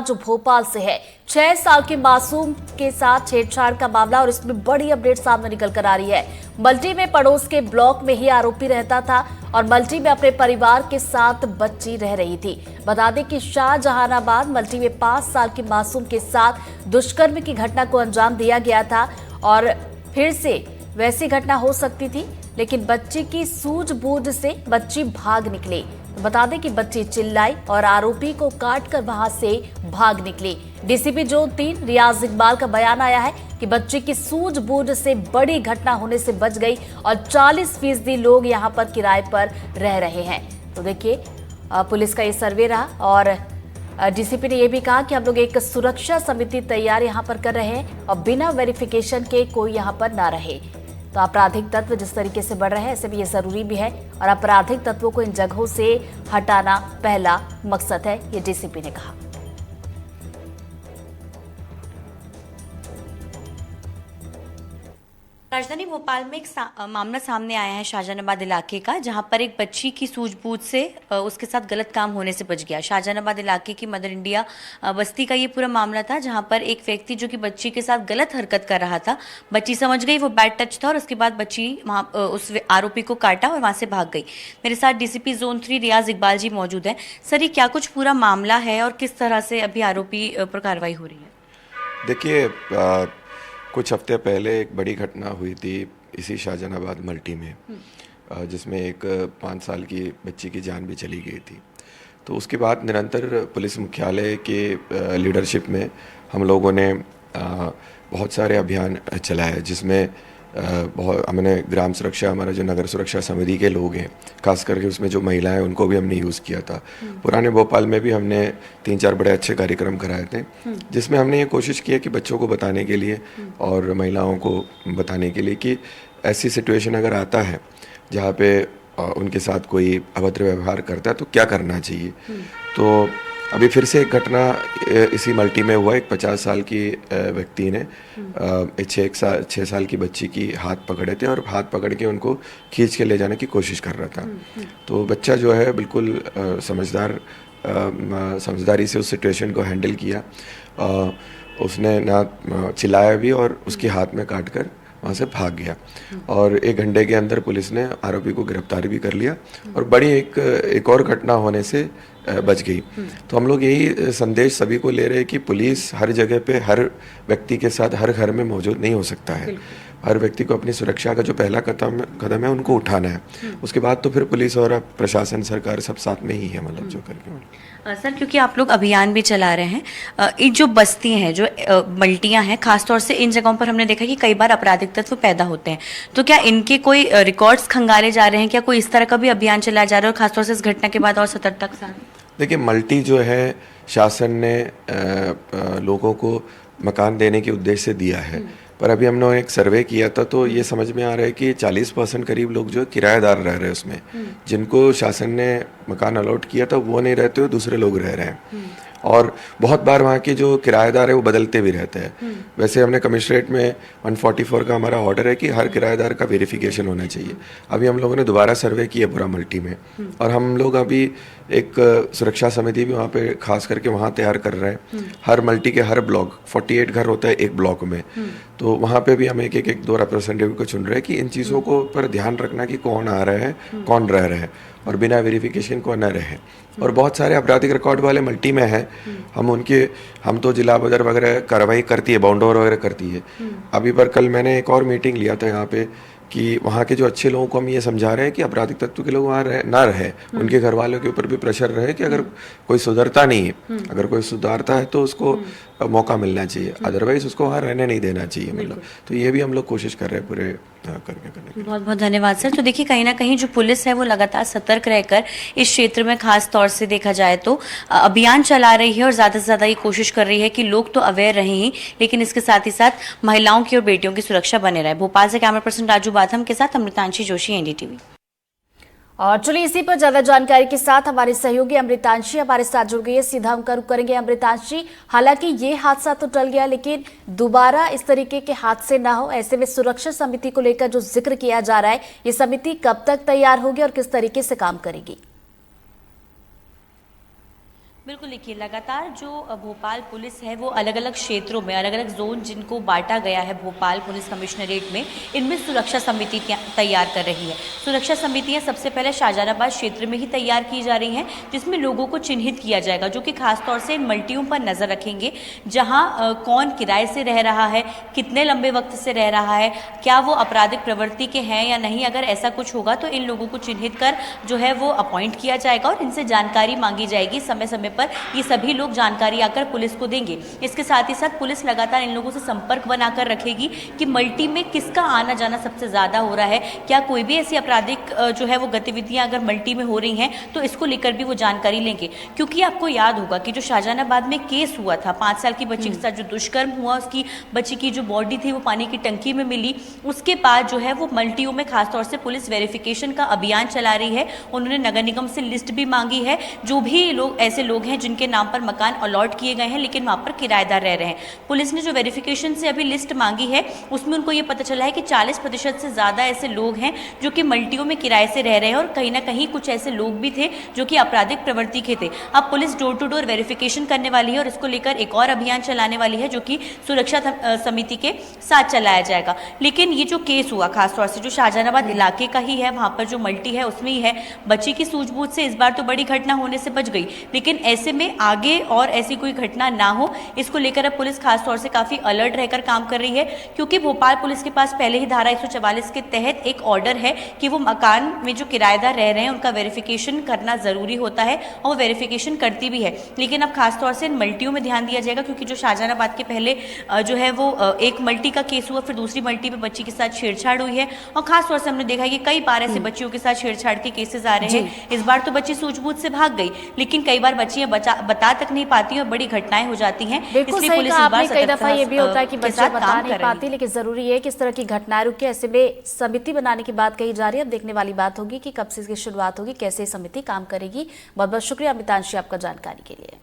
जो भोपाल से है। 6 साल के मासूम के साथ छेड़छाड़ का मामला और इसमें बड़ी अपडेट सामने निकल कर आ रही है। मल्टी में पड़ोस के ब्लॉक में ही आरोपी रहता था और मल्टी में अपने परिवार के साथ बच्ची रह रही थी। बता दें कि शाहजहानाबाद मल्टी में 5 साल के मासूम के साथ दुष्कर्म की घटना को अंजाम दिया गया था और फिर से वैसी घटना हो सकती थी, लेकिन बच्ची की सूझबूझ से बच्ची भाग निकली। बता दें कि बच्ची चिल्लाई और आरोपी को काटकर वहां से भाग निकली। डीसीपी जोन 3 रियाज इकबाल का बयान आया है कि बच्ची की सूझबूझ से बड़ी घटना होने से बच गई और 40% लोग यहां पर किराए पर रह रहे हैं। तो देखिए, पुलिस का ये सर्वे रहा और डीसीपी ने यह भी कहा कि हम लोग एक सुरक्षा समिति तैयार यहां पर कर रहे हैं और बिना वेरिफिकेशन के कोई यहां पर ना रहे। तो आपराधिक तत्व जिस तरीके से बढ़ रहे हैं, ऐसे भी ये जरूरी भी है और आपराधिक तत्वों को इन जगहों से हटाना पहला मकसद है, ये डीसीपी ने कहा। राजधानी भोपाल में एक मामला सामने आया है शाहजहानाबाद इलाके का, जहां पर एक बच्ची की सूझबूझ से उसके साथ गलत काम होने से बच गया। शाहजहानाबाद इलाके की मदर इंडिया बस्ती का ये पूरा मामला था, जहां पर एक व्यक्ति जो कि बच्ची के साथ गलत हरकत कर रहा था, बच्ची समझ गई वो बैड टच था और उसके बाद बच्ची वहां उस आरोपी को काटा और वहां से भाग गई। मेरे साथ डीसीपी जोन 3 रियाज इकबाल जी मौजूद है। सर, ये क्या कुछ पूरा मामला है और किस तरह से अभी आरोपी पर कार्रवाई हो रही है? देखिए, कुछ हफ्ते पहले एक बड़ी घटना हुई थी इसी शाहजहानाबाद मल्टी में, जिसमें एक 5 साल की बच्ची की जान भी चली गई थी। तो उसके बाद निरंतर पुलिस मुख्यालय के लीडरशिप में हम लोगों ने बहुत सारे अभियान चलाए, जिसमें बहुत हमने ग्राम सुरक्षा, हमारा जो नगर सुरक्षा समिति के लोग हैं, खास करके उसमें जो महिलाएं, उनको भी हमने यूज़ किया था। पुराने भोपाल में भी हमने 3-4 बड़े अच्छे कार्यक्रम कराए थे, जिसमें हमने ये कोशिश की है कि बच्चों को बताने के लिए और महिलाओं को बताने के लिए कि ऐसी सिचुएशन अगर आता है जहाँ पे उनके साथ कोई अभद्र व्यवहार करता है तो क्या करना चाहिए। तो अभी फिर से एक घटना इसी मल्टी में हुआ। एक 50 साल की व्यक्ति ने 6 साल की बच्ची की हाथ पकड़े थे और हाथ पकड़ के उनको खींच के ले जाने की कोशिश कर रहा था। तो बच्चा जो है बिल्कुल समझदारी से उस सिचुएशन को हैंडल किया। उसने ना चिल्लाया भी और उसके हाथ में काट कर वहाँ से भाग गया और 1 घंटे के अंदर पुलिस ने आरोपी को गिरफ्तार भी कर लिया और बड़ी एक और घटना होने से बच गई। तो हम लोग यही संदेश सभी को ले रहे हैं कि पुलिस हर जगह पे हर व्यक्ति के साथ हर घर में मौजूद नहीं हो सकता है। हर व्यक्ति को अपनी सुरक्षा का जो पहला कदम है उनको उठाना है। उसके बाद तो फिर पुलिस और प्रशासन, सरकार सब साथ में ही है, मतलब जो करके। सर, क्योंकि आप लोग अभियान भी चला रहे हैं, ये जो बस्ती हैं, जो मल्टियां हैं, खासतौर से इन जगहों पर हमने देखा कि कई बार आपराधिक तत्व पैदा होते हैं, तो क्या इनके कोई रिकॉर्ड्स खंगाले जा रहे हैं? क्या कोई इस तरह का भी अभियान चलाया जा रहा है और खासतौर से इस घटना के बाद और सतर्कता के साथ? देखिए, मल्टी जो है शासन ने लोगों को मकान देने के उद्देश्य से दिया है, पर अभी हमने एक सर्वे किया था तो ये समझ में आ रहा है कि 40% करीब लोग जो किराएदार रह रहे हैं उसमें, जिनको शासन ने मकान अलॉट किया था वो नहीं रहते हो, दूसरे लोग रह रहे हैं। और बहुत बार वहाँ के जो किराएदार है वो बदलते भी रहते हैं। वैसे हमने कमिश्नरेट में 144 का हमारा ऑर्डर है कि हर किराएदार का वेरिफिकेशन होना चाहिए। अभी हम लोगों ने दोबारा सर्वे किया पूरा मल्टी में और हम लोग अभी एक सुरक्षा समिति भी वहाँ पे खास करके वहाँ तैयार कर रहे हैं। हर मल्टी के हर ब्लॉक 48 घर होता है एक ब्लॉक में, तो वहाँ पे भी हम एक 2 रिप्रेजेंटेटिव को चुन रहे हैं कि इन चीज़ों को पर ध्यान रखना कि कौन आ रहा है, कौन रह रहे हैं और बिना वेरिफिकेशन को न रहे। और बहुत सारे आपराधिक रिकॉर्ड वाले मल्टी में हैं, हम तो जिला बदर वगैरह कार्रवाई करती है, बाउंडोवर वगैरह करती है। अभी पर कल मैंने एक और मीटिंग लिया था यहाँ पे कि वहाँ के जो अच्छे लोगों को हम ये समझा रहे हैं कि आपराधिक तत्व के लोग वहाँ ना रहे, उनके घर वालों के ऊपर भी प्रेशर रहे कि अगर कोई सुधरता नहीं है, अगर कोई सुधारता है तो उसको मौका मिलना चाहिए, अदरवाइज उसको वहाँ रहने नहीं देना चाहिए, मतलब। तो ये भी हम लोग कोशिश कर रहे हैं पूरे करने। बहुत बहुत धन्यवाद सर। तो देखिए, कहीं ना कहीं जो पुलिस है वो लगातार सतर्क रहकर इस क्षेत्र में खास तौर से देखा जाए तो अभियान चला रही है और ज़्यादा से ज़्यादा ये कोशिश कर रही है कि लोग तो अवेयर रहे ही, लेकिन इसके साथ ही साथ महिलाओं की और बेटियों की सुरक्षा बने रहे। भोपाल से कैमरा पर्सन राजू बाथम के साथ अमृतांशी जोशी, एनडीटीवी। और चलिए, इसी पर ज्यादा जानकारी के साथ हमारे सहयोगी अमृतांशी हमारे साथ जुड़ गई है। सीधा हम रुख करेंगे अमृतांशी। हालांकि ये हादसा तो टल गया, लेकिन दोबारा इस तरीके के हादसे ना हो, ऐसे में सुरक्षा समिति को लेकर जो जिक्र किया जा रहा है, ये समिति कब तक तैयार होगी और किस तरीके से काम करेगी? बिल्कुल, देखिए लगातार जो भोपाल पुलिस है वो अलग अलग क्षेत्रों में, अलग अलग जोन जिनको बांटा गया है भोपाल पुलिस कमिश्नरेट में, इनमें सुरक्षा समिति तैयार कर रही है। सुरक्षा समितियां सबसे पहले शाहजहानाबाद क्षेत्र में ही तैयार की जा रही हैं, जिसमें लोगों को चिन्हित किया जाएगा, जो कि खासतौर से इन मल्टियों पर नजर रखेंगे, जहां कौन किराए से रह रहा है, कितने लंबे वक्त से रह रहा है, क्या वो आपराधिक प्रवृत्ति के हैं या नहीं। अगर ऐसा कुछ होगा तो इन लोगों को चिन्हित कर जो है वो अपॉइंट किया जाएगा और इनसे जानकारी मांगी जाएगी। समय समय पर ये सभी लोग जानकारी आकर पुलिस को देंगे। इसके साथ ही साथ पुलिस लगातार इन लोगों से संपर्क बनाकर रखेगी कि मल्टी में किसका आना जाना सबसे ज्यादा हो रहा है, क्या कोई भी ऐसी आपराधिक जो है वो गतिविधियां अगर मल्टी में हो रही हैं तो इसको लेकर भी वो जानकारी लेंगे। क्योंकि आपको याद होगा कि जो शाहजहानाबाद में केस हुआ था 5 साल की बच्ची के साथ जो दुष्कर्म हुआ, उसकी बच्ची की जो बॉडी थी वो पानी की टंकी में मिली, उसके बाद जो है वो मल्टियों में खासतौर से पुलिस वेरिफिकेशन का अभियान चला रही है। उन्होंने नगर निगम से लिस्ट भी मांगी है, जो भी लोग ऐसे लोग हैं जिनके नाम पर मकान अलॉट किए गए हैं लेकिन वहां पर किराएदार रह रहे हैं। पुलिस ने जो वेरिफिकेशन से अभी लिस्ट मांगी है उसमें उनको ये पता चला है कि 40% से ज्यादा ऐसे लोग हैं जो कि मल्टियों में किराए से रह रहे हैं और कहीं ना कहीं कुछ ऐसे लोग भी थे जो कि आपराधिक प्रवृत्ति के थे। अब police door to door verification करने वाली है और इसको लेकर एक और अभियान चलाने वाली है, जो कि सुरक्षा समिति के साथ चलाया जाएगा। लेकिन ये जो केस हुआ खासतौर से जो शाहजहानाबाद इलाके का ही है, वहां पर जो मल्टी है उसमें ही है, बच्ची की सूझबूझ से इस बार तो बड़ी घटना होने से बच गई, लेकिन ऐसे में आगे और ऐसी कोई घटना ना हो इसको लेकर अब पुलिस खासतौर से काफी अलर्ट रहकर काम कर रही है। क्योंकि भोपाल पुलिस के पास पहले ही धारा 144 के तहत एक ऑर्डर है कि वो मकान में जो किराएदार रह रहे हैं उनका वेरिफिकेशन करना जरूरी होता है और वो वेरिफिकेशन करती भी है। लेकिन अब खासतौर से इन मल्टियों में ध्यान दिया जाएगा, क्योंकि जो शाहजहानाबाद के पहले जो है वो एक मल्टी का केस हुआ, फिर दूसरी मल्टी में बच्ची के साथ छेड़छाड़ हुई है और खासतौर से हमने देखा है कि कई बार ऐसे बच्चियों के साथ छेड़छाड़ के केसेस आ रहे हैं। इस बार तो बच्ची सूझबूझ से भाग गई, लेकिन कई बार बच्चियां बता तक नहीं पाती और बड़ी घटनाएं हो जाती हैं। इसलिए पुलिस इस बार कई दफा ये भी होता है कि बच्चे बता नहीं पाती, लेकिन जरूरी है कि इस तरह की घटनाएं रुके। ऐसे में समिति बनाने की बात कही जा रही है, अब देखने वाली बात होगी कि कब से इसकी शुरुआत होगी, कैसे समिति काम करेगी। बहुत बहुत शुक्रिया अमितांशी आपका जानकारी के लिए।